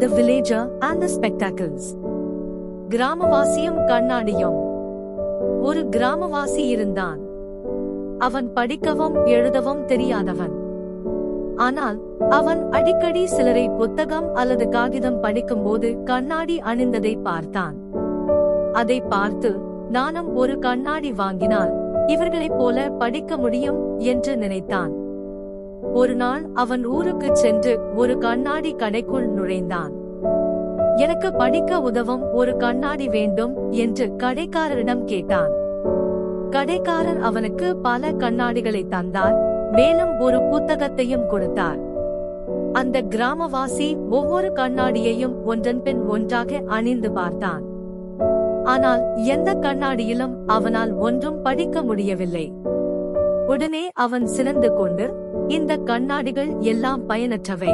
The Villager and the Spectacles. கிராமவாசியும் கண்ணாடியும். ஒரு கிராமவாசி இருந்தான். அவன் படிக்கவும் எழுதவும் தெரியாதவன். ஆனால் அவன் அடிக்கடி சிலரை புத்தகம் அல்லது காகிதம் படிக்கும்போது கண்ணாடி அணிந்ததை பார்த்தான். அதை பார்த்து, நானும் ஒரு கண்ணாடி வாங்கினால் இவர்களைப் போல படிக்க முடியும் என்று நினைத்தான். ஒரு நாள் அவன் ஊருக்குச் சென்று ஒரு கண்ணாடி கடைக்குள் நுழைந்தான். எனக்கு படிக்க உதவும் ஒரு கண்ணாடி வேண்டும் என்று கடைக்காரரிடம் கேட்டான். கடைக்காரர் அவனுக்கு பல கண்ணாடிகளை தந்தார், மேலும் ஒரு புத்தகத்தையும் கொடுத்தார். அந்த கிராமவாசி ஒவ்வொரு கண்ணாடியையும் ஒன்றன் பின் ஒன்றாக அணிந்து பார்த்தான். ஆனால் எந்த கண்ணாடியிலும் அவனால் ஒன்றும் படிக்க முடியவில்லை. உடனே அவன் சினந்து கொண்டு, இந்த கண்ணாடிகள் எல்லாம் பயனற்றவை,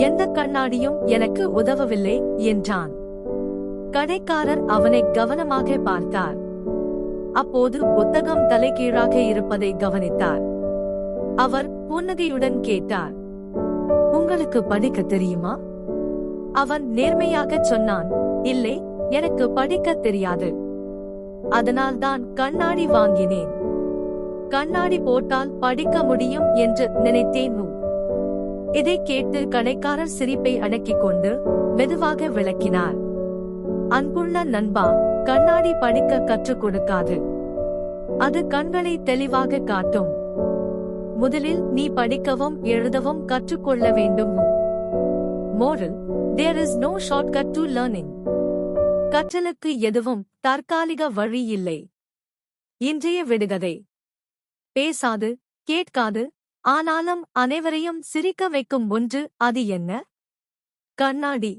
எந்த கண்ணாடியும் எனக்கு உதவவில்லை என்றான். கடைக்காரர் அவனை கவனமாக பார்த்தார். அப்போது புத்தகம் தலைகீழாக இருப்பதை கவனித்தார். அவர் புன்னகையுடன் கேட்டார், உங்களுக்கு படிக்க தெரியுமா? அவன் நேர்மையாகச் சொன்னான், இல்லை, எனக்கு படிக்க தெரியாது. அதனால்தான் கண்ணாடி வாங்கினேன். கண்ணாடி போட்டால் படிக்க முடியும் என்று நினைத்தேன். இதை கேட்டு கடைக்காரர் சிரிப்பை அடக்கிக் கொண்டு மெதுவாக விளக்கினார். அன்புள்ள நண்பா, கண்ணாடி படிக்க கற்றுக் கொடுக்காது. அது கண்களை தெளிவாக காட்டும். முதலில் நீ படிக்கவும் எழுதவும் கற்றுக்கொள்ள வேண்டும். Moral: There is no shortcut to learning. கற்றலுக்கு எதுவும் தற்காலிக வழி இல்லை. இன்றைய விடுகதை: பேசாது, கேட்காது, ஆனாலும் அனைவரையும் சிரிக்க வைக்கும் ஒன்று, அது என்ன? கண்ணாடி.